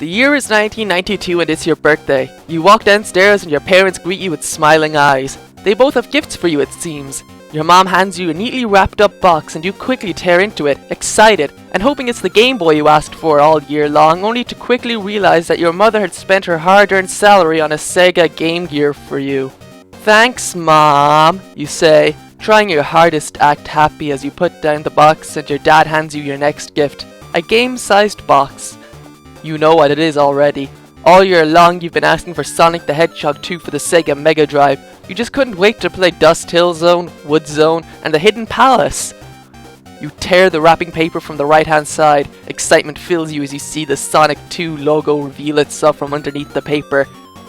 The year is 1992 and it's your birthday. You walk downstairs and your parents greet you with smiling eyes. They both have gifts for you, it seems. Your mom hands you a neatly wrapped up box and you quickly tear into it, excited, and hoping it's the Game Boy you asked for all year long, only to quickly realize that your mother had spent her hard-earned salary on a Sega Game Gear for you. "Thanks, Mom," you say, trying your hardest to act happy as you put down the box and your dad hands you your next gift, a game-sized box. You know what it is already. All year long you've been asking for Sonic the Hedgehog 2 for the Sega Mega Drive. You just couldn't wait to play Dust Hill Zone, Wood Zone, and the Hidden Palace. You tear the wrapping paper from the right hand side. Excitement fills you as you see the Sonic 2 logo reveal itself from underneath the paper.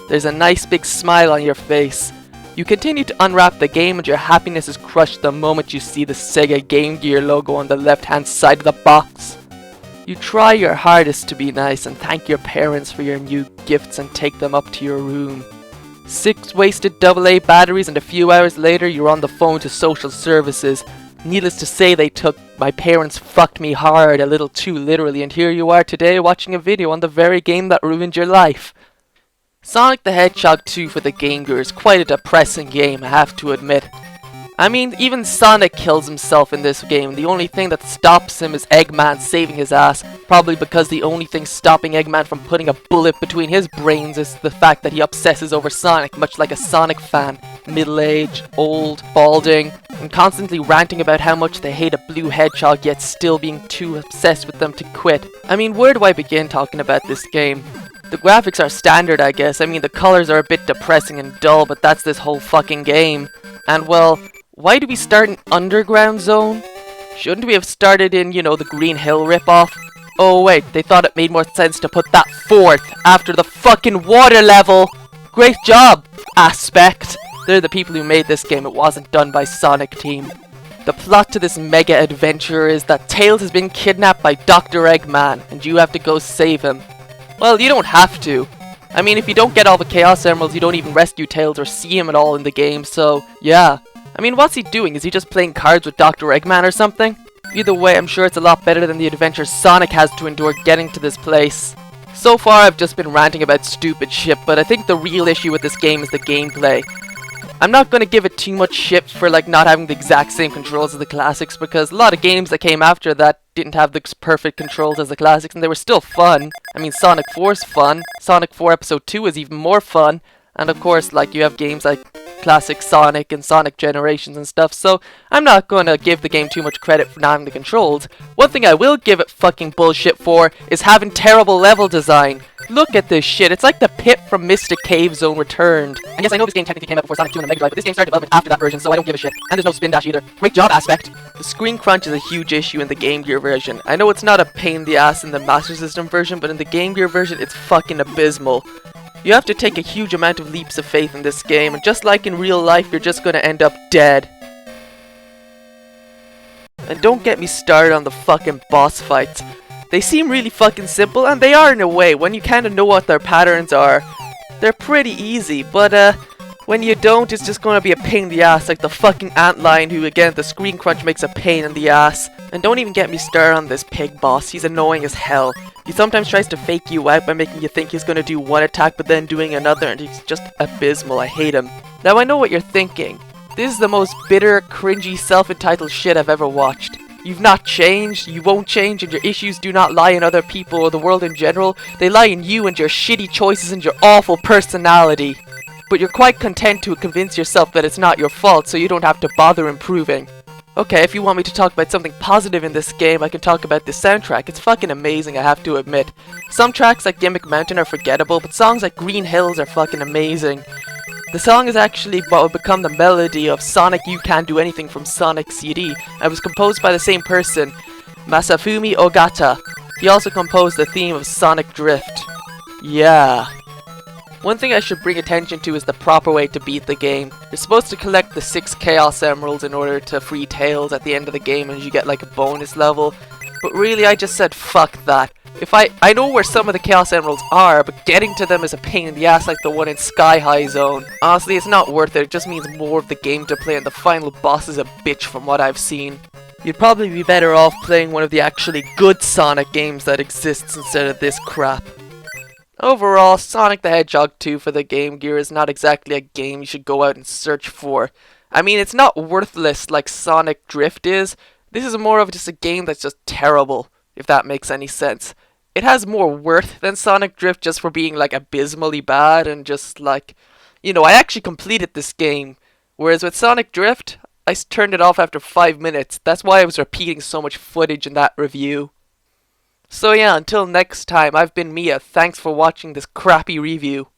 There's a nice big smile on your face. You continue to unwrap the game and your happiness is crushed the moment you see the Sega Game Gear logo on the left hand side of the box. You try your hardest to be nice and thank your parents for your new gifts and take them up to your room. 6 wasted AA batteries and a few hours later you're on the phone to social services. Needless to say they took "my parents fucked me hard" a little too literally, and here you are today watching a video on the very game that ruined your life. Sonic the Hedgehog 2 for the Game Gear is quite a depressing game, I have to admit. I mean, even Sonic kills himself in this game. The only thing that stops him is Eggman saving his ass. Probably because the only thing stopping Eggman from putting a bullet between his brains is the fact that he obsesses over Sonic, much like a Sonic fan. Middle-aged, old, balding, and constantly ranting about how much they hate a blue hedgehog, yet still being too obsessed with them to quit. I mean, where do I begin talking about this game? The graphics are standard, I guess. I mean, the colors are a bit depressing and dull, but that's this whole fucking game. And well, why do we start in Underground Zone? Shouldn't we have started in, you know, the Green Hill ripoff? Oh wait, they thought it made more sense to put that fourth after the fucking water level! Great job, Aspect! They're the people who made this game, it wasn't done by Sonic Team. The plot to this mega adventure is that Tails has been kidnapped by Dr. Eggman, and you have to go save him. Well, you don't have to. I mean, if you don't get all the Chaos Emeralds, you don't even rescue Tails or see him at all in the game, so yeah. I mean, what's he doing? Is he just playing cards with Dr. Eggman or something? Either way, I'm sure it's a lot better than the adventure Sonic has to endure getting to this place. So far, I've just been ranting about stupid shit, but I think the real issue with this game is the gameplay. I'm not going to give it too much shit for like not having the exact same controls as the classics, because a lot of games that came after that didn't have the perfect controls as the classics, and they were still fun. I mean, Sonic 4's fun, Sonic 4 Episode 2 is even more fun, and of course, like, you have games like Classic Sonic and Sonic Generations and stuff, so I'm not going to give the game too much credit for not having the controls. One thing I will give it fucking bullshit for is having terrible level design. Look at this shit, it's like the pit from Mystic Cave Zone returned. And yes, I know this game technically came out before Sonic 2 on the Mega Drive, but this game started development after that version, so I don't give a shit. And there's no spin dash either. Great job, Aspect! The screen crunch is a huge issue in the Game Gear version. I know it's not a pain in the ass in the Master System version, but in the Game Gear version it's fucking abysmal. You have to take a huge amount of leaps of faith in this game, and just like in real life, you're just gonna end up dead. And don't get me started on the fucking boss fights. They seem really fucking simple, and they are in a way, when you kinda know what their patterns are. They're pretty easy, but when you don't, it's just gonna be a pain in the ass, like the fucking antlion who, again, the screen crunch makes a pain in the ass. And don't even get me started on this pig boss, he's annoying as hell. He sometimes tries to fake you out by making you think he's gonna do one attack but then doing another, and he's just abysmal, I hate him. Now I know what you're thinking. This is the most bitter, cringy, self-entitled shit I've ever watched. You've not changed, you won't change, and your issues do not lie in other people or the world in general. They lie in you and your shitty choices and your awful personality. But you're quite content to convince yourself that it's not your fault, so you don't have to bother improving. Okay, if you want me to talk about something positive in this game, I can talk about the soundtrack. It's fucking amazing, I have to admit. Some tracks like Gimmick Mountain are forgettable, but songs like Green Hills are fucking amazing. The song is actually what would become the melody of Sonic You Can't Do Anything from Sonic CD, and was composed by the same person, Masafumi Ogata. He also composed the theme of Sonic Drift. Yeah. One thing I should bring attention to is the proper way to beat the game. You're supposed to collect the 6 Chaos Emeralds in order to free Tails at the end of the game, and you get like a bonus level. But really, I just said fuck that. I know where some of the Chaos Emeralds are, but getting to them is a pain in the ass like the one in Sky High Zone. Honestly, it's not worth it, it just means more of the game to play, and the final boss is a bitch from what I've seen. You'd probably be better off playing one of the actually good Sonic games that exists instead of this crap. Overall, Sonic the Hedgehog 2 for the Game Gear is not exactly a game you should go out and search for. I mean, it's not worthless like Sonic Drift is. This is more of just a game that's just terrible, if that makes any sense. It has more worth than Sonic Drift just for being like abysmally bad and just like, I actually completed this game. Whereas with Sonic Drift, I turned it off after 5 minutes. That's why I was repeating so much footage in that review. So yeah, until next time, I've been Mia. Thanks for watching this crappy review.